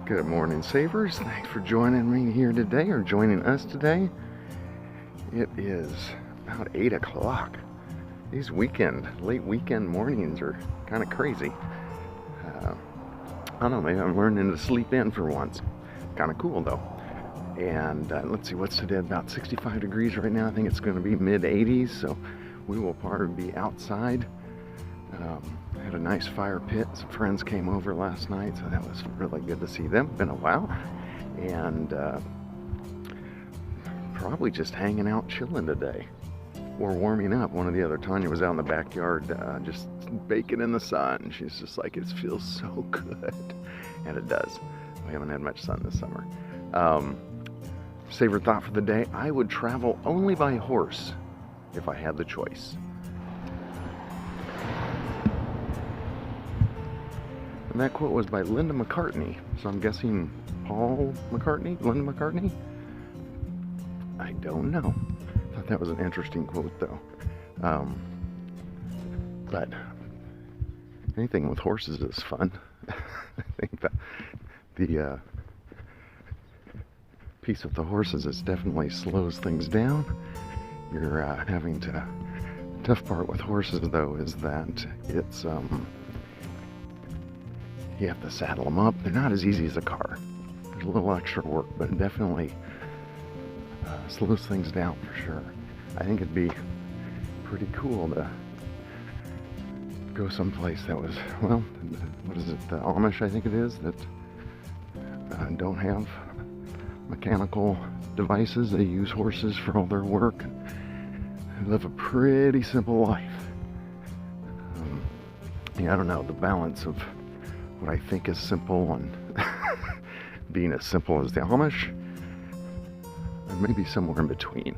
Good morning, Savers. Thanks for joining me here today, or joining us today. It is about 8 o'clock. These late weekend mornings are kind of crazy. I don't know, maybe I'm learning to sleep in for once. Kind of cool though. And let's see, what's today? About 65 degrees right now. I think it's going to be mid 80s, so we will probably be outside. Had a nice fire pit. Some friends came over last night, so that was really good to see them. Been a while. And probably just hanging out, chilling today. Or warming up. One of the other, Tanya, was out in the backyard just baking in the sun. She's just like, it feels so good. And it does. We haven't had much sun this summer. Savored thought for the day: I would travel only by horse if I had the choice. And that quote was by Linda McCartney. So I'm guessing Paul McCartney? Linda McCartney? I don't know. Thought that was an interesting quote though. But anything with horses is fun. I think the piece with the horses is definitely slows things down. You're having to. Tough part with horses though is that it's you have to saddle them up. They're not as easy as a car. There's a little extra work, but it definitely slows things down for sure. I think it'd be pretty cool to go someplace that was, well, what is it, the Amish I think it is, that don't have mechanical devices. They use horses for all their work. They live a pretty simple life. Yeah, I don't know, the balance of what I think is simple and being as simple as the Amish, or maybe somewhere in between.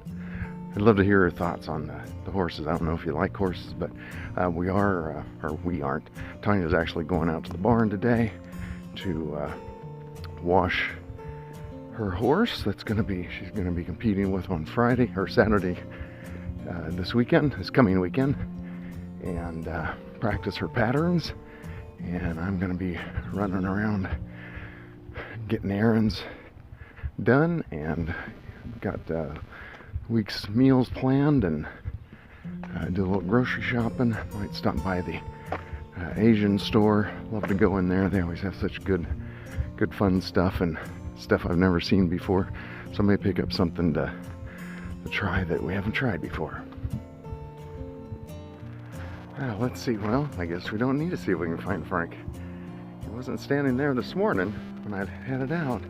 I'd love to hear your thoughts on the horses. I don't know if you like horses, but we aren't. Tanya's actually going out to the barn today to wash her horse. She's going to be competing with on Friday or Saturday this coming weekend, and practice her patterns. And I'm going to be running around getting errands done, and got week's meals planned, and do a little grocery shopping. Might stop by the Asian store. Love to go in there. They always have such good fun stuff, and stuff I've never seen before. So I may pick up something to try that we haven't tried before. Let's see. Well, I guess we don't need to see if we can find Frank. He wasn't standing there this morning when I headed out.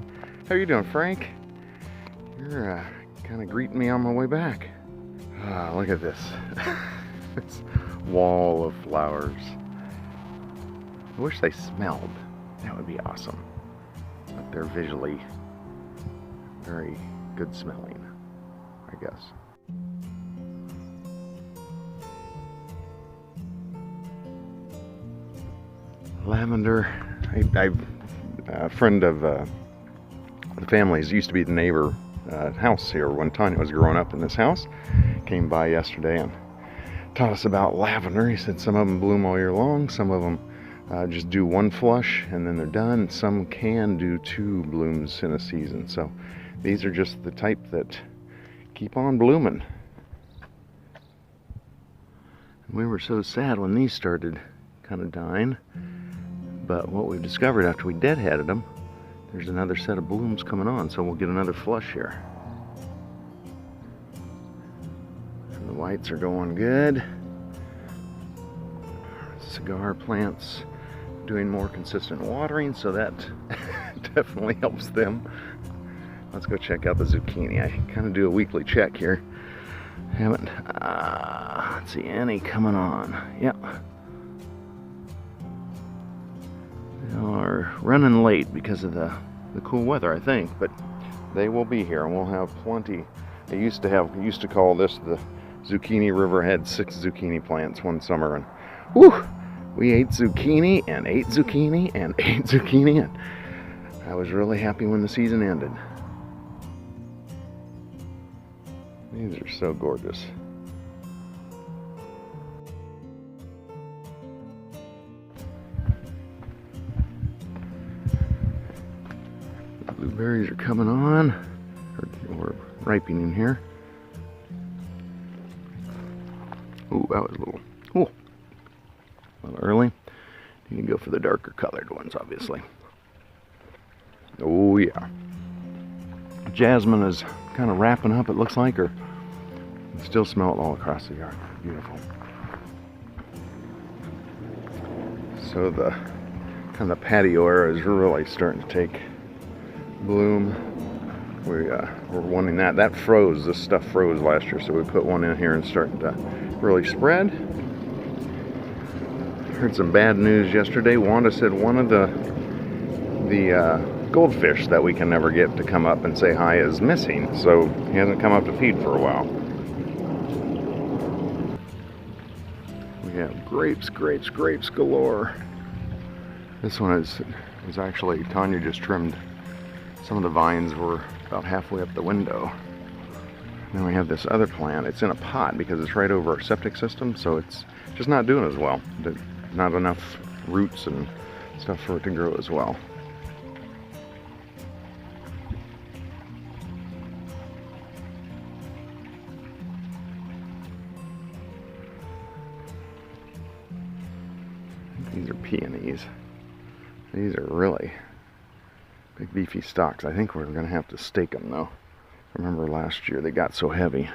How you doing, Frank? You're kind of greeting me on my way back. Look at this. This wall of flowers. I wish they smelled. That would be awesome. But they're visually very good smelling, I guess. Lavender. A friend of the family's used to be the neighbor house here when Tanya was growing up in this house. Came by yesterday and taught us about lavender. He said some of them bloom all year long, some of them just do one flush and then they're done. Some can do 2 blooms in a season. So these are just the type that keep on blooming. We were so sad when these started kind of dying. But what we've discovered after we deadheaded them, there's another set of blooms coming on, so we'll get another flush here. And the whites are going good. Cigar plants doing more consistent watering, so that definitely helps them. Let's go check out the zucchini. I kind of do a weekly check here. Haven't, let's see, any coming on. Yep. Are running late because of the cool weather, I think, but they will be here, and we'll have plenty. We used to call this the zucchini river. Had 6 zucchini plants one summer, and whew, we ate zucchini and ate zucchini and ate zucchini, and I was really happy when the season ended. These are so gorgeous. berries are coming on, or ripening here. Ooh, that was a little early. You can go for the darker colored ones, obviously. Oh yeah. Jasmine is kind of wrapping up, it looks like, or you can still smell it all across the yard. Beautiful. So the kind of patio area is really starting to take bloom. We're wanting that. That froze. This stuff froze last year, so we put one in here and starting to really spread. Heard some bad news yesterday. Wanda said one of the goldfish that we can never get to come up and say hi is missing, so he hasn't come up to feed for a while. We have grapes galore. This one is actually, Tanya just trimmed. Some of the vines were about halfway up the window. And then we have this other plant. It's in a pot because it's right over our septic system, so it's just not doing as well. Not enough roots and stuff for it to grow as well. These are peonies. These are really big beefy stalks. I think we're going to have to stake them though. Remember last year they got so heavy.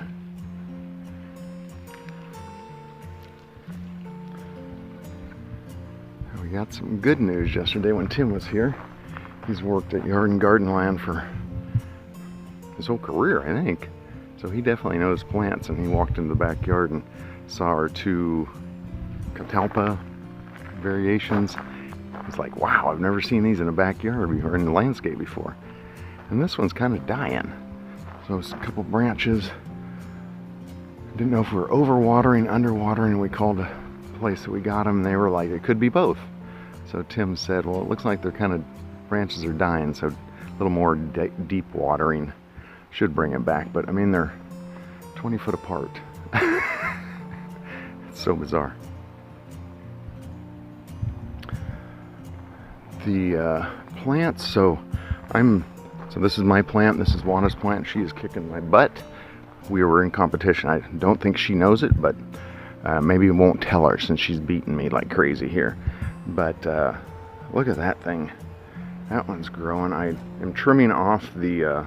We got some good news yesterday when Tim was here. He's worked at Yard and Garden Land for his whole career, I think. So he definitely knows plants, and he walked into the backyard and saw our two catalpa variations. He's like, wow, I've never seen these in a backyard or in the landscape before. And this one's kind of dying. So it's a couple branches. Didn't know if we were overwatering, underwatering, and we called a place that we got them, and they were like, it could be both. So Tim said, well, it looks like they're kind of, branches are dying, so a little more deep watering should bring them back. But I mean, they're 20 foot apart. It's so bizarre. The plants, so this is my plant, this is Juana's plant. She is kicking my butt. We were in competition. I don't think she knows it, but maybe we won't tell her since she's beating me like crazy here. But look at that thing. That one's growing. I am trimming off the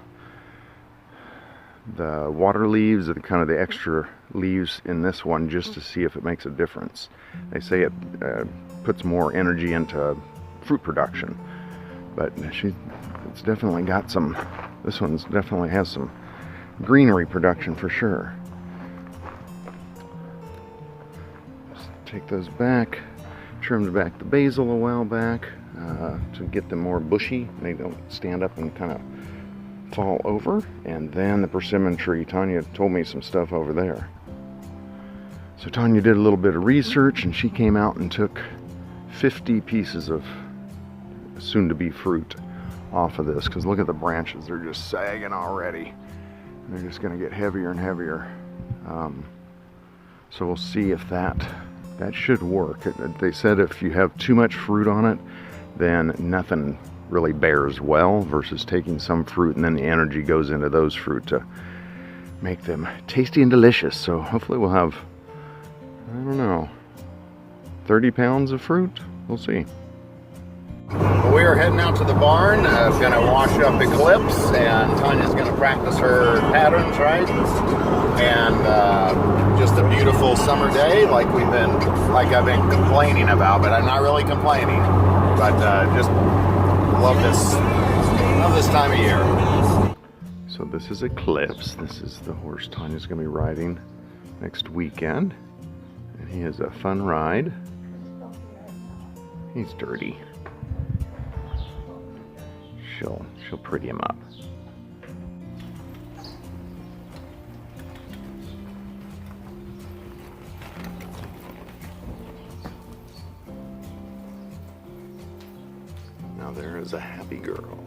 water leaves, or kind of the extra leaves in this one, just to see if it makes a difference. They say it puts more energy into fruit production, but it's definitely got some. This one's definitely has some greenery production for sure. Just take those back. Trimmed back the basil a while back to get them more bushy. They don't stand up and kind of fall over. And then the persimmon tree. Tanya told me some stuff over there. So Tanya did a little bit of research, and she came out and took 50 pieces of soon-to-be fruit off of this, because look at the branches, they're just sagging already. They're just going to get heavier and heavier. So we'll see if that should work. They said if you have too much fruit on it, then nothing really bears well, versus taking some fruit and then the energy goes into those fruit to make them tasty and delicious. So hopefully we'll have, I don't know, 30 pounds of fruit. We'll see. We are heading out to the barn. Going to wash up Eclipse, and Tanya's going to practice her patterns, right? And just a beautiful summer day, like I've been complaining about, but I'm not really complaining. But just love this time of year. So this is Eclipse. This is the horse Tanya's going to be riding next weekend, and he has a fun ride. He's dirty. She'll pretty him up. Now there is a happy girl.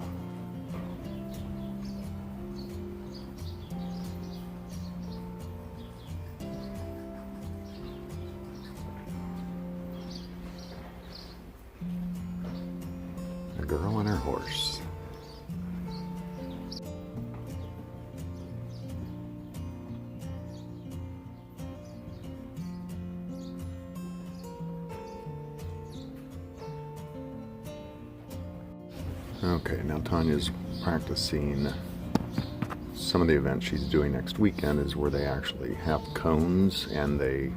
A girl and her horse. Okay, now Tanya's practicing. Some of the events she's doing next weekend is where they actually have cones and they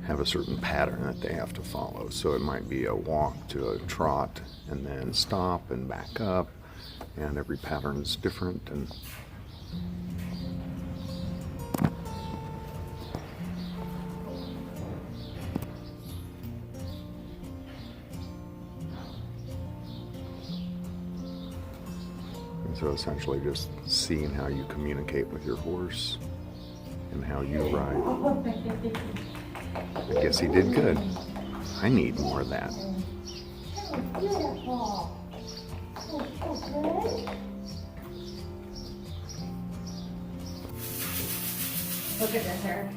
have a certain pattern that they have to follow. So it might be a walk to a trot and then stop and back up, and every pattern is different. And so essentially just seeing how you communicate with your horse and how you ride. I guess he did good. I need more of that. Look at this hair.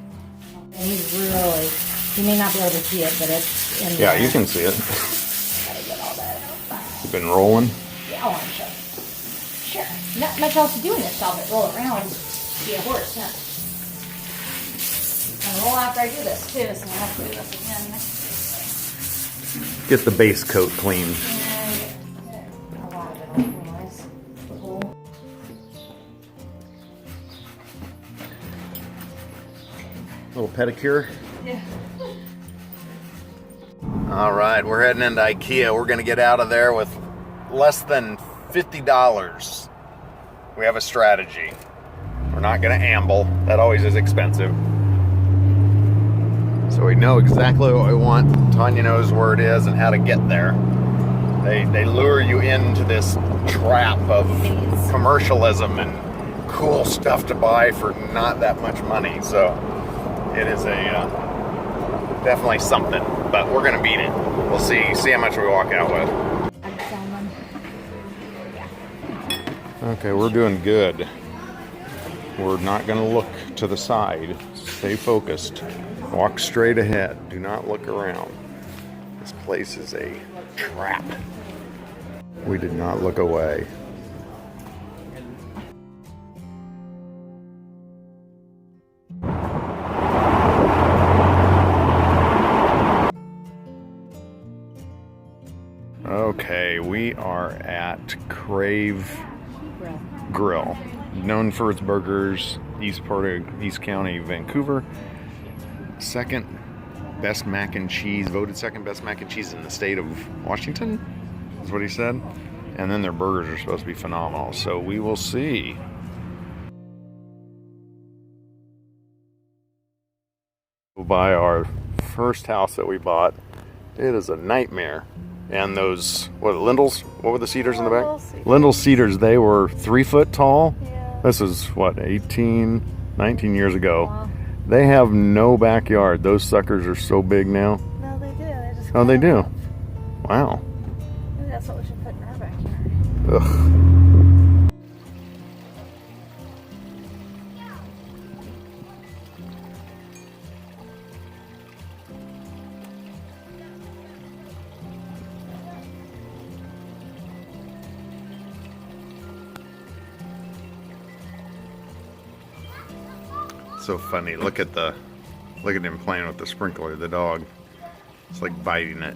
He's really, you may not be able to see it, but it's in there. Yeah, you can see it. Gotta get all that out. You've been rolling? Yeah, I want to show you. Sure. Not much else to do in this job but roll around and be a horse, huh? And roll after I do this too, so I have to do this again. Get the base coat clean. And get a lot of it off, anyways. Cool. Little pedicure. Yeah. All right, we're heading into Ikea. We're going to get out of there with less than $50. We have a strategy. We're not going to amble. That always is expensive. So we know exactly what we want. Tanya knows where it is and how to get there. They lure you into this trap of commercialism and cool stuff to buy for not that much money. So it is a definitely something, but we're going to beat it. We'll see how much we walk out with. Okay, we're doing good. We're not going to look to the side. Stay focused. Walk straight ahead. Do not look around. This place is a trap. We did not look away. Okay, we are at Crave Grill, known for its burgers, east county, Vancouver. Second best mac and cheese, voted second best mac and cheese in the state of Washington, is what he said. And then their burgers are supposed to be phenomenal, so we will see. We'll buy our first house that we bought. It is a nightmare. And those, lindels? What were the cedars in the back? Lindel cedars, they were 3 foot tall. Yeah. This is, 18, 19 years ago. Wow. They have no backyard. Those suckers are so big now. No, they do. They just oh, they do? Wow. Maybe that's what we should put in our backyard. Ugh. So funny. Look at him playing with the sprinkler, the dog. It's like biting it.